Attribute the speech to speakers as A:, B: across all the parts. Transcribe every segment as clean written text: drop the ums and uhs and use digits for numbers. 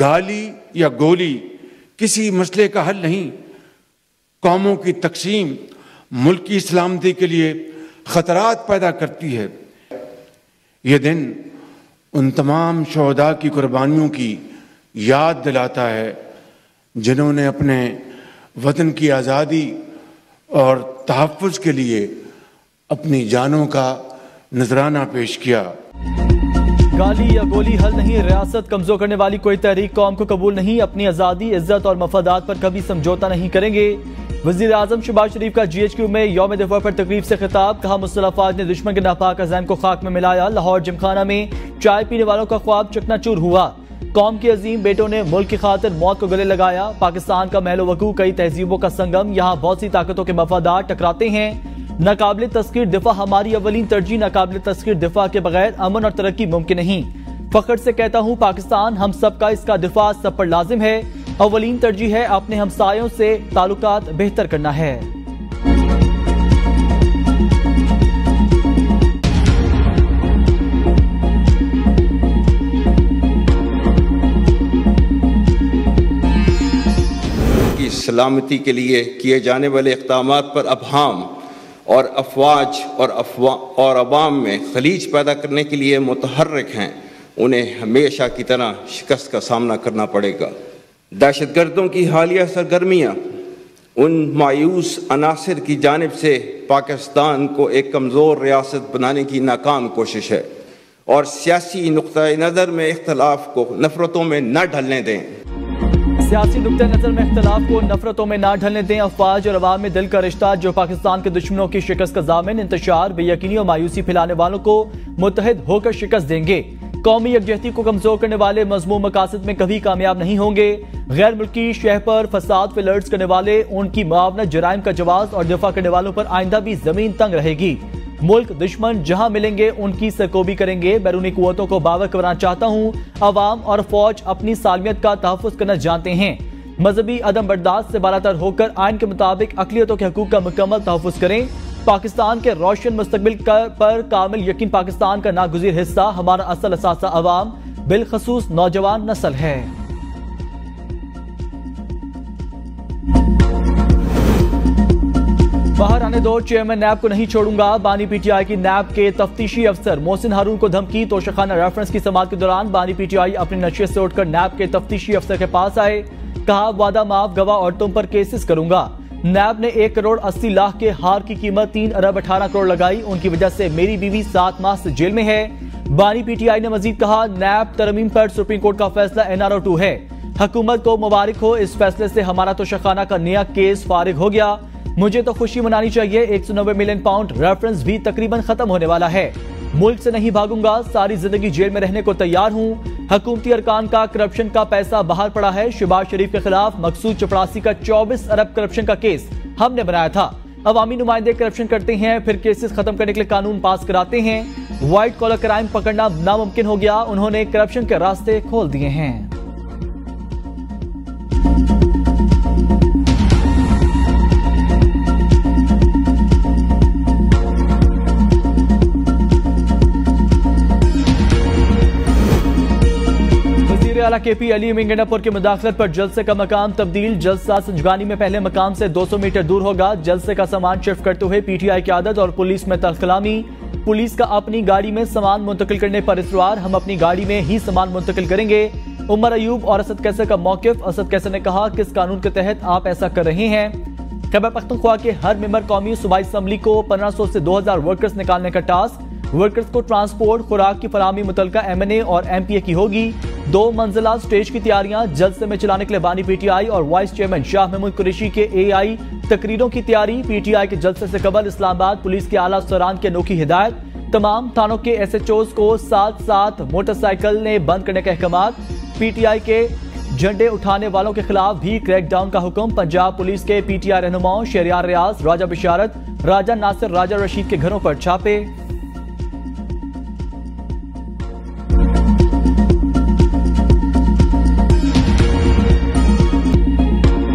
A: गाली या गोली किसी मसले का हल नहीं, कौमों की तकसीम मुल्क की सलामती के लिए खतरात पैदा करती है। ये दिन उन तमाम शोहदा की कुर्बानियों की याद दिलाता है जिन्होंने अपने वतन की आज़ादी और तहफ़्फ़ुज़ के लिए अपनी जानों का नजराना पेश किया।
B: गाली या गोली हल नहीं, रियासत कमजोर करने वाली कोई तहरीक कौम को कबूल नहीं, अपनी आज़ादी, इज्जत और मफादात पर कभी समझौता नहीं करेंगे। वज़ीर आज़म शहबाज शरीफ का GHQ में यौम दिफा पर तकरीब से खिताब, कहा मुस्तफ़ा अफवाज ने दुश्मन के नापाक अज़ाइम को खाक में मिलाया। लाहौर जिमखाना में चाय पीने वालों का ख्वाब चकनाचूर हुआ। कौम के अजीम बेटों ने मुल्क की खातिर मौत को गले लगाया। पाकिस्तान का महलो वकू कई तहजीबों का संगम, यहाँ बहुत सी ताकतों के मफादात टकराते हैं। नाकाबिल तस्कीर दिफा हमारी अवलीन तरजीह, नाकाबिल तस्कीर दिफा के बगैर अमन और तरक्की मुमकिन नहीं। फख्र से कहता हूँ पाकिस्तान हम सब का, इसका दिफा सब पर लाजिम है। अवलीन तरजीह है अपने हमसायों से ताल्लुकात बेहतर करना है।
C: सलामती के लिए किए जाने वाले इक़दामात पर अबहाम और अफवाज और अवाम में खलीज पैदा करने के लिए मुतहर्रिक हैं, उन्हें हमेशा की तरह शिकस्त का सामना करना पड़ेगा। दहशतगर्दों की हालिया सरगर्मियाँ उन मायूस अनासिर की जानिब से पाकिस्तान को एक कमज़ोर रियासत बनाने की नाकाम कोशिश है और सियासी नुक्ता नज़र में इख्तलाफ को नफ़रतों में न ढलने दें।
B: सियासी नुक्ता नजर में इख्तलाफ को नफरतों में ना ढलने दें। अफवाज और अवाम में दिल का रिश्ता जो पाकिस्तान के दुश्मनों की शिकस्त का जामिन, इंतशार, बेयकीनी और मायूसी फैलाने वालों को मुत्तहिद होकर शिकस्त देंगे। कौमी यकजहती को कमजोर करने वाले मज़मूम मकासद में कभी कामयाब नहीं होंगे। गैर मुल्की शह पर फसाद फ्लर्ट्स करने वाले, उनकी मुआवनत, जराइम का जवाब और दिफा करने वालों पर आइंदा भी जमीन तंग रहेगी। मुल्क दुश्मन जहां मिलेंगे उनकी सरकोबी करेंगे। बैरूनी कुव्वतों को बावर कराना चाहता हूं। अवाम और फौज अपनी सालमियत का तहफ़्फ़ुज़ करना जानते हैं। मजहबी अदम बर्दाश्त से बालातर होकर आइन के मुताबिक अक़लियतों के हकूक़ का मुकम्मल तहफ़्फ़ुज़ करें। पाकिस्तान के रोशन मुस्तक़बिल पर कामिल यकीन पाकिस्तान का नागुज़ीर हिस्सा हमारा असल असासा अवाम, बिलखसूस नौजवान नस्ल है। बाहर आने दो, चेयरमैन नैब को नहीं छोड़ूंगा। बानी PTI की नैब के तफ्तीशी अफसर मोहसिन हारून को धमकी। तोशाखाना रेफरेंस की समाअत के दौरान बानी PTI अपनी नशियत से उठकर नैब के तफ्तीशी अफसर के पास आए। कहा वादा माफ, गवाह औरतों पर केसेस करूंगा। नैब ने 1 करोड़ 80 लाख के हार की कीमत 3 अरब 18 करोड़ लगाई। उनकी वजह से मेरी बीवी 7 माह से जेल में है। बानी PTI ने मजीद कहा नैब तरमीम पर सुप्रीम कोर्ट का फैसला NRO 2 है। हुकूमत को मुबारक हो, इस फैसले से हमारा तोशाखाना का नया केस फारिग हो गया। मुझे तो खुशी मनानी चाहिए। 190 मिलियन पाउंड रेफरेंस भी तकरीबन खत्म होने वाला है। मुल्क से नहीं भागूंगा, सारी जिंदगी जेल में रहने को तैयार हूँ। हुकूमती अरकान का करप्शन का पैसा बाहर पड़ा है। शहबाज शरीफ के खिलाफ मकसूद चपरासी का 24 अरब करप्शन का केस हमने बनाया था। अवामी नुमाइंदे करप्शन करते हैं, फिर केसेस खत्म करने के लिए कानून पास कराते हैं। व्हाइट कॉलर क्राइम पकड़ना नामुमकिन हो गया। उन्होंने करप्शन के रास्ते खोल दिए हैं। आला KP अली मिंगनापुर की मुदाखलत पर जलसे का मकाम तब्दील। जलसा संजगानी में पहले मकाम से 200 मीटर दूर होगा। जलसे का सामान शिफ्ट करते हुए PTI क़यादत और पुलिस में तलखलामी। पुलिस का अपनी गाड़ी में सामान मुंतकिल करने पर इसरार, हम अपनी गाड़ी में ही सामान मुंतकिल करेंगे। उमर अयूब और असद कैसर का मौकिफ। असद कैसर ने कहा किस कानून के तहत आप ऐसा कर रहे हैं। खैबर पख्तूनख्वा के हर मेंबर कौमी सूबाई असम्बली को 1500 से 2000 वर्कर्स निकालने का टास्क। वर्कर्स को ट्रांसपोर्ट, खुराक की फराहमी मुतलका MNA और MPA की होगी। 2 मंजिला स्टेज की तैयारियां। जलसे में चलाने के लिए बानी PTI और वाइस चेयरमैन शाह महमूद कुरैशी के AI तकरीरों की तैयारी। PTI के जलसे से कबल इस्लामाबाद पुलिस के आला अफसरान की अनोखी हिदायत। तमाम थानों के SHOs को साथ मोटरसाइकिल ने बंद करने के अहकाम। PTI के झंडे उठाने वालों के खिलाफ भी क्रैकडाउन का हुक्म। पंजाब पुलिस के PTI रहनुमाओं शहरियार रियाज, राजा बिशारत, राजा नासिर, राजा रशीद के घरों पर छापे।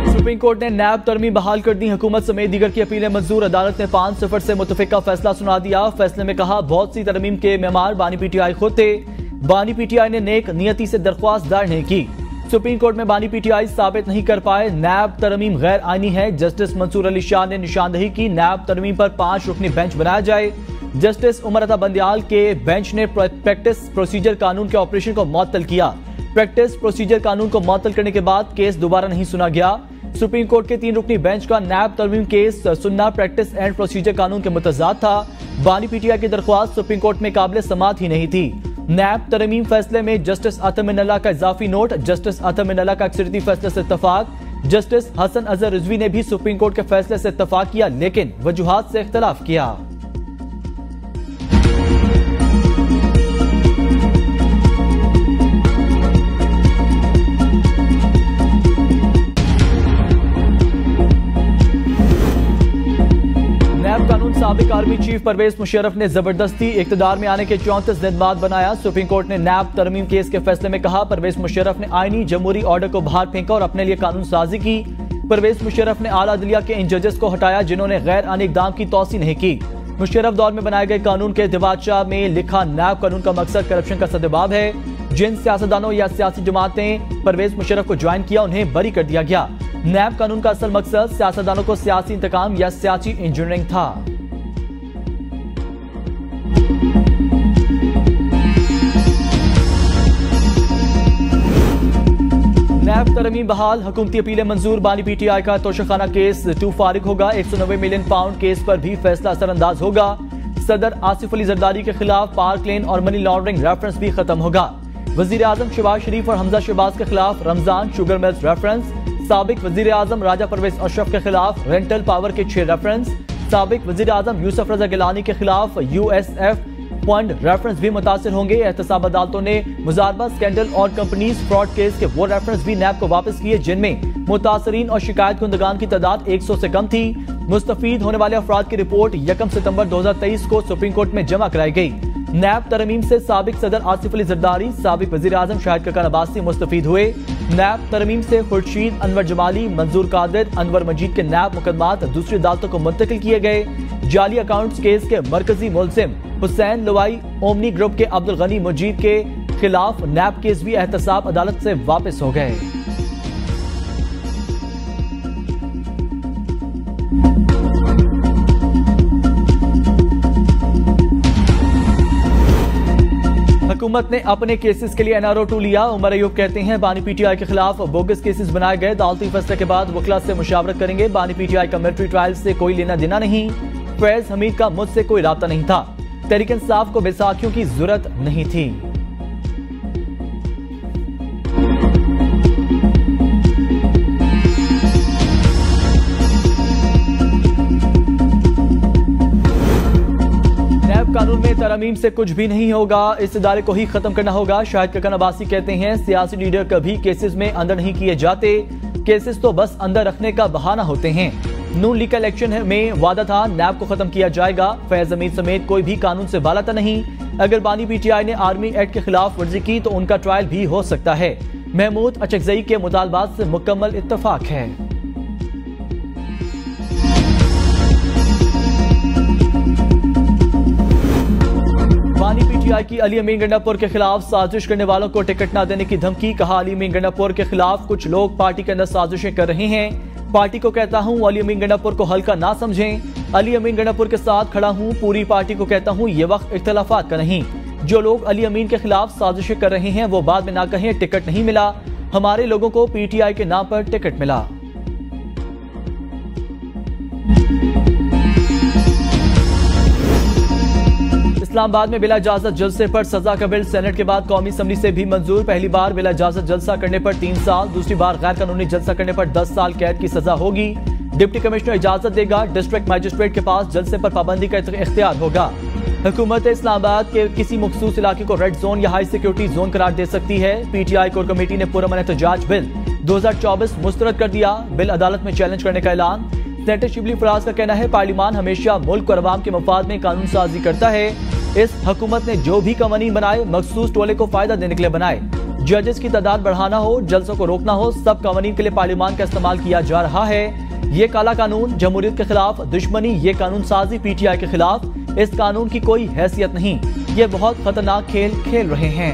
B: सुप्रीम कोर्ट ने नैब तरमीम बहाल कर दी। हुकूमत समेत दीगर की अपीलें मंजूर। अदालत ने 5-0 से मुतफिका फैसला सुना दिया। फैसले में कहा बहुत सी तरमीम के मेमार बानी PTI खुद थे। बानी PTI ने नेक नियति से दरख्वास्त दायर नहीं की। सुप्रीम कोर्ट में बानी पीटीआई साबित नहीं कर पाए नैब तरमीम गैर आईनी है। जस्टिस मंसूर अली शाह ने निशानदेही की, नैब तरमीम पर 5 रुकनी बेंच बनाया जाए। जस्टिस उमर अता बंदियाल के बेंच ने प्रैक्टिस प्रोसीजर कानून के ऑपरेशन को मुअत्तल किया। प्रैक्टिस प्रोसीजर कानून को मुअत्तल करने के बाद केस दोबारा नहीं सुना गया। सुप्रीम कोर्ट के 3 रुकनी बेंच का नैब तरमीम केस सुनना प्रैक्टिस एंड प्रोसीजर कानून के मुतजाद था। बानी पीटीआई की दरख्वास्त सुप्रीम कोर्ट में काबिल समाअत ही नहीं थी। नैब तरमीम फैसले में जस्टिस अतर मिनल्ला का इजाफी नोट, जस्टिस अतर मिनल्ला का अक्सरियती फैसले से इत्तफाक। जस्टिस हसन अजहर रिजवी ने भी सुप्रीम कोर्ट के फैसले से इत्तफाक किया, लेकिन वजूहात से इख्तलाफ किया। साबिक आर्मी चीफ परवेज मुशर्रफ ने जबरदस्ती इख्तिदार में आने के 34 दिन बाद बनाया। सुप्रीम कोर्ट ने नैब तरमीम केस के फैसले में कहा, परवेज मुशर्रफ ने आईनी जमहूरी ऑर्डर को बाहर फेंका और अपने लिए कानून साजी की। परवेज मुशर्रफ ने आला अदलिया के इन जजेस को हटाया जिन्होंने गैर आईनी इक़दाम की तौसी नहीं की। मुशर्रफ दौर में बनाए गए कानून के दिवाचा में लिखा नैब कानून का मकसद करप्शन का सद्देबाब है। जिन सियासतदानों या सियासी जमातें परवेज मुशर्रफ को ज्वाइन किया उन्हें बरी कर दिया गया। नैब कानून का असल मकसद सियासतदानों को सियासी इंतकाम या सियासी इंजीनियरिंग था। नैब तरमीम बहाल, हुकूमती अपीलें मंजूर। बानी पीटीआई का तोशाखाना केस 2 फारिग होगा। 190 मिलियन पाउंड केस पर भी फैसला असरअंदाज होगा। सदर आसिफ अली जरदारी के खिलाफ पार्क लेन और मनी लॉन्ड्रिंग रेफरेंस भी खत्म होगा। वजीर आजम शहबाज शरीफ और हमजा शहबाज के खिलाफ रमजान शुगर मिल्स रेफरेंस। साबिक वजीर आजम राजा परवेज अशरफ के खिलाफ रेंटल पावर के 6 रेफरेंस। साबिक वजीर आजम यूसुफ रजा गिलानी के खिलाफ USF फंड रेफरेंस भी मुतासिर होंगे। एहतसाब अदालतों ने मुजारबा स्कैंडल और कंपनीज फ्रॉड केस के वो रेफरेंस भी नैब को वापस किए जिनमें मुतासरीन और शिकायत कुंदगान की तादाद 100 से कम थी। मुस्तफीद होने वाले अफराद की रिपोर्ट 1 सितंबर 2023 को सुप्रीम कोर्ट में जमा कराई गई। नैब तरमीम से साबिक सदर आसिफ अली जरदारी, साबिक वजीर आजम शाहिद कक्कड़ अब्बासी मुस्तफीद हुए। नैब तरमीम से खुर्शीद अनवर जमाली, मंजूर कादिर, अनवर मजीद के नैब मुकदमात दूसरी अदालतों को मुंतकिल किए गए। जाली अकाउंट्स केस के मरकजी मुलजिम हुसैन लवाई ओमनी ग्रुप के अब्दुल गनी मुजीद के खिलाफ नैब केस भी एहतसाब अदालत से वापस हो गए। हुकूमत ने अपने केसेस के लिए NRO 2 लिया। उमर अयूब कहते हैं बानी पीटीआई के खिलाफ बोगस केसेस बनाए गए, अदालती फैसले के बाद वकला से मुशावरत करेंगे। बानी पीटीआई का मिलिट्री ट्रायल से कोई लेना देना नहीं। फैज हमीद का मुझसे कोई राब्ता नहीं था। तहरीक इंसाफ को बैसाखियों की जरूरत नहीं थी। कानून में तरमीम से कुछ भी नहीं होगा, इस इदारे को ही खत्म करना होगा। शाहिद कक्कड़ अब्बासी कहते हैं सियासी लीडर कभी केसेस में अंदर नहीं किए जाते, केसेस तो बस अंदर रखने का बहाना होते हैं। नून लीग का इलेक्शन में वादा था नैब को खत्म किया जाएगा। फैज हमीद समेत कोई भी कानून से बाला था नहीं। अगर बानी पीटीआई ने आर्मी एक्ट के खिलाफ वर्जी की तो उनका ट्रायल भी हो सकता है। महमूद अचकजई के मुतालबात से मुकम्मल इत्तफाक है। बानी पीटीआई की अली अमीन गंडापुर के खिलाफ साजिश करने वालों को टिकट न देने की धमकी। कहा अली अमीन गंडापुर के खिलाफ कुछ लोग पार्टी के अंदर साजिशें कर रहे हैं। पार्टी को कहता हूं अली अमीन गंडापुर को हल्का ना समझें। अली अमीन गंडापुर के साथ खड़ा हूं। पूरी पार्टी को कहता हूं ये वक्त इख्तलाफात का नहीं। जो लोग अली अमीन के खिलाफ साजिशें कर रहे हैं वो बाद में ना कहें टिकट नहीं मिला। हमारे लोगों को पीटीआई के नाम पर टिकट मिला। इस्लामाबाद में बिला इजाजत जलसे पर सजा का बिल सेनेट के बाद कौमी असम्बली से भी मंजूर। पहली बार बिला इजाजत जलसा करने पर 3 साल, दूसरी बार गैर कानूनी जलसा करने पर 10 साल कैद की सजा होगी। डिप्टी कमिश्नर इजाजत देगा। डिस्ट्रिक्ट मजिस्ट्रेट के पास जलसे पर पाबंदी का इख्तियार होगा। हुकूमत इस्लामाबाद के किसी मखसूस इलाके को रेड जोन या हाई सिक्योरिटी जोन करार दे सकती है। पीटीआई कोर कमेटी ने पुरअमन एहतजाज बिल 2024 मुस्तरद कर दिया। बिल अदालत में चैलेंज करने का ऐलान। सेनेटर शिबली फराज का कहना है पार्लियामान हमेशा मुल्क और अवाम के मफाद में कानून साजी करता है। इस हुकूमत ने जो भी कवानीन बनाए मखसूस टोले को फायदा देने के लिए बनाए। जजेस की तादाद बढ़ाना हो, जलसों को रोकना हो, सब कवानीन के लिए पार्लियामान का इस्तेमाल किया जा रहा है। ये काला कानून जमहूरियत के खिलाफ दुश्मनी, ये कानून साजी पीटीआई के खिलाफ। इस कानून की कोई हैसियत नहीं। ये बहुत खतरनाक खेल खेल रहे हैं।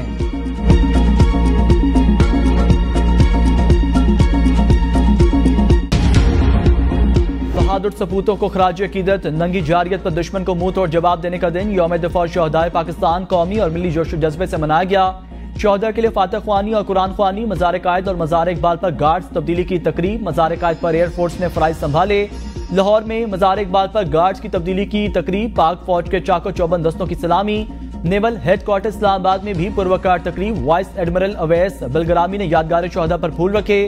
B: बहादुर सपूतों को खराज अकीदत, नंगी जारियत पर दुश्मन को मुंह तोड़ जवाब देने का दिन यौम दिफा शहदाए पाकिस्तान कौमी और मिली जोश जज्बे से मनाया गया। शहदा के लिए फातह ख्वानी और कुरान ख्वानी, मज़ार कायद और मज़ार इकबाल पर गार्ड्स तब्दीली की तकरीब, मज़ार कायद पर एयरफोर्स ने फराइज संभाले। लाहौर में मज़ार इकबाल पर गार्ड्स की तब्दीली की तकरीब, पाक फौज के चाको चौबंद दस्तों की सलामी। नेवल हेडक्वार्टर इस्लामाबाद में भी पुरवकार तकरीब, वाइस एडमिरल अवैस बलगरामी ने यादगार शहदा पर फूल रखे।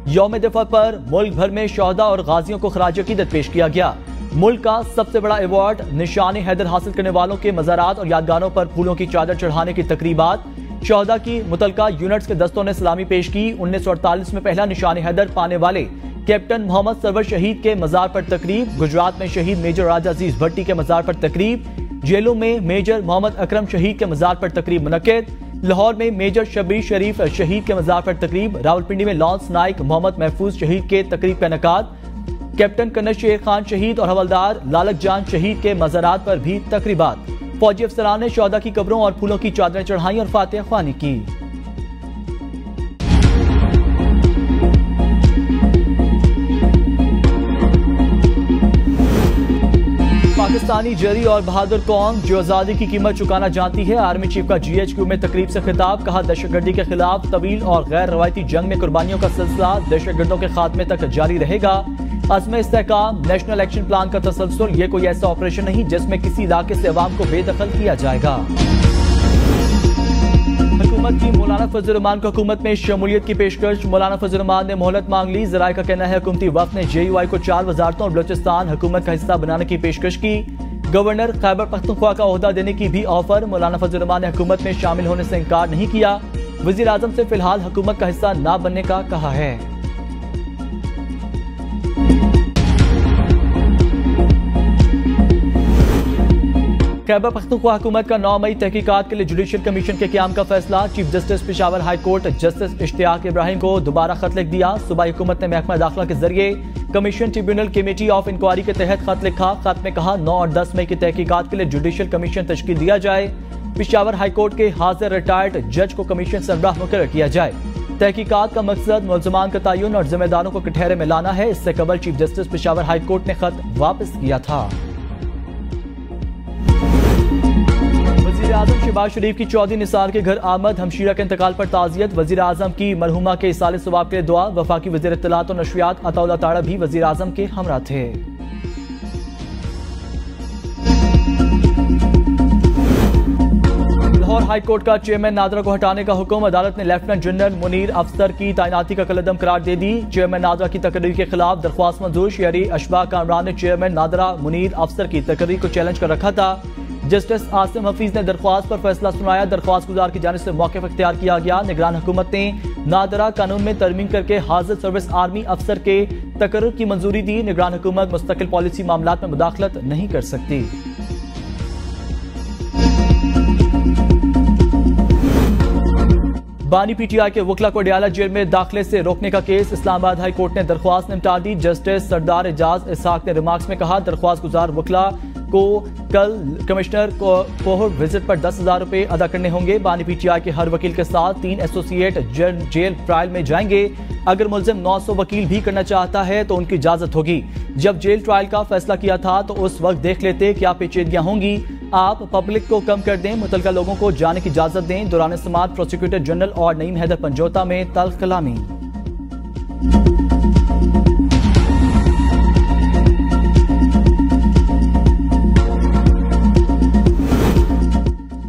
B: यौम दिफा पर मुल्क भर में शहदा और गाजियों को खराज अकीदत पेश किया गया। मुल्क का सबसे बड़ा अवार्ड निशान हैदर हासिल करने वालों के मज़ारात और यादगारों पर फूलों की चादर चढ़ाने की तकरीबात। शहदा की मुतलका यूनिट्स के दस्तों ने सलामी पेश की। 1948 में पहला निशान हैदर पाने वाले कैप्टन मोहम्मद सरवर शहीद के मज़ार पर तकरीब, गुजरात में शहीद मेजर राजा अजीज भट्टी के मज़ार पर तकरीब, जेलों में मेजर मोहम्मद अकरम शहीद के मज़ार पर तकरीब मुनक्किद, लाहौर में मेजर शब्बीर शरीफ शहीद के मज़ार पर तकरीब, रावलपिंडी में लॉन्स नाइक मोहम्मद महफूज शहीद के तकरीब का इनेकाद, कैप्टन कन्नर शेर खान शहीद और हवलदार लालक जान शहीद के मज़ारात पर भी तकरीबात। फौजी अफसरान ने शहदा की कब्रों और फूलों की चादरें चढ़ाई और फातिहा ख्वानी की। पाकिस्तानी जरी और बहादुर कौम जो आजादी की कीमत चुकाना जानती है। आर्मी चीफ का GHQ में तकरीब से खिताब, कहा दहशतगर्दी के खिलाफ तवील और गैर रवायती जंग में कुर्बानियों का सिलसिला दहशतगर्दों के खात्मे तक जारी रहेगा। अज़्म इस्तेहकाम, नेशनल एक्शन प्लान का तसलसल, ये कोई ऐसा ऑपरेशन नहीं जिसमें किसी इलाके से अवाम को बेदखल किया जाएगा। हुकूमत की मौलाना फजल रहमान को हुकूमत में शमूलियत की पेशकश, मौलाना फजल रहमान ने मोहलत मांग ली। जराये का कहना है हुकूमती वफ्द ने JUI को 4 वजारतों और बलोचिस्तान हुकूमत का हिस्सा बनाने की पेशकश की। गवर्नर खैबर पख्तूनख्वा का ओहदा देने की भी ऑफर, मौलाना फजल रहमान ने हुकूमत में शामिल होने से इनकार नहीं किया। वजीर आजम से फिलहाल हुकूमत का हिस्सा न बनने का कहा है। खैबर पख्तूनख्वा हुकूमत का 9 मई तहकीकात के लिए जुडिशल कमीशन के क़याम का फैसला। Chief justice Peshawar high court justice Ishtiaq Ibrahim को दोबारा खत लिख दिया। सूबाई हुकूमत ने महकमा दाखिला के जरिए commission tribunal committee of inquiry के तहत खत लिखा। खत में कहा 9 और 10 मई की तहकीकात के लिए जुडिशल कमीशन तश्कील दिया जाए। पेशावर हाई कोर्ट के हाजिर रिटायर्ड जज को कमीशन सरबराह मुकर्रर किया जाए। तहकीकात का मकसद मुलजमान का तयन और जिम्मेदारों को कटहरे में लाना है। इससे कबल chief justice Peshawar high court ने खत वापस किया था। वज़ीर आज़म शहबाज शरीफ की चौधरी निसार के घर आमद, हमशीरा के इंतकाल पर ताज़ियत। वज़ीर आज़म की मरहुमा के इसाले सवाब के लिए दुआ। वफाकी वज़ीर इत्तलात और नशरियात अताउल्लाह ताड़ा भी वज़ीर आज़म के हमरा थे। लाहौर हाई कोर्ट का चेयरमैन नादरा को हटाने का हुक्म, अदालत ने लेफ्टिनेंट जनरल मुनीर अफसर की तैनाती का कलअदम करार दे दी। चेयरमैन नादरा की तकरीर के खिलाफ दरख्वास्त मंजूर। शहरी अशबा कामरान ने चेयरमैन नादरा मुनीर अफसर की तकरीर को चैलेंज कर रखा था। जस्टिस आसिम हफीज ने दरख्वास्त पर फैसला सुनाया। दरख्वास्त गुजार की जानिब से मौक़िफ़ इख्तियार किया गया। निगरान हुकूमत ने नादरा कानून में तरमीम करके हाजिर सर्विस आर्मी अफसर के तकर्रुर की मंजूरी दी। निगरान हुकूमत मुस्तकिल पॉलिसी मामलात में मुदाखलत नहीं कर सकती। बानी PTI के वकला को अडयाला जेल में दाखिले से रोकने का केस, इस्लामाबाद हाई कोर्ट ने दरख्वास्त निपटा दी। जस्टिस सरदार एजाज इसहाक ने रिमार्क्स में कहा दरख्वास्त गुजार वकला को कल कमिश्नर को कोहर विजिट पर 10,000 रुपए अदा करने होंगे। बानी PTI के हर वकील के साथ 3 एसोसिएट जेल ट्रायल में जाएंगे। अगर मुलजिम 900 वकील भी करना चाहता है तो उनकी इजाजत होगी। जब जेल ट्रायल का फैसला किया था तो उस वक्त देख लेते क्या पेचीदगियां होंगी। आप पब्लिक को कम कर दें, मुतलका लोगों को जाने की इजाजत दें। दौरान समाअत प्रोसिक्यूटर जनरल और नईम हैदर पंजोता में तल्ख कलामी।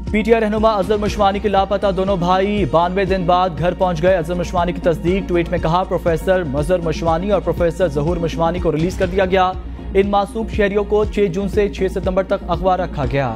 B: PTI रहनुमा अजहर मशवानी के लापता दोनों भाई 92 दिन बाद घर पहुंच गए। अजहर मशवानी की तस्दीक, ट्वीट में कहा प्रोफेसर मजहर मशवानी और प्रोफेसर जहूर मशवानी को रिलीज कर दिया गया। इन मासूम शहरियों को 6 जून से 6 सितंबर तक अगवा रखा गया।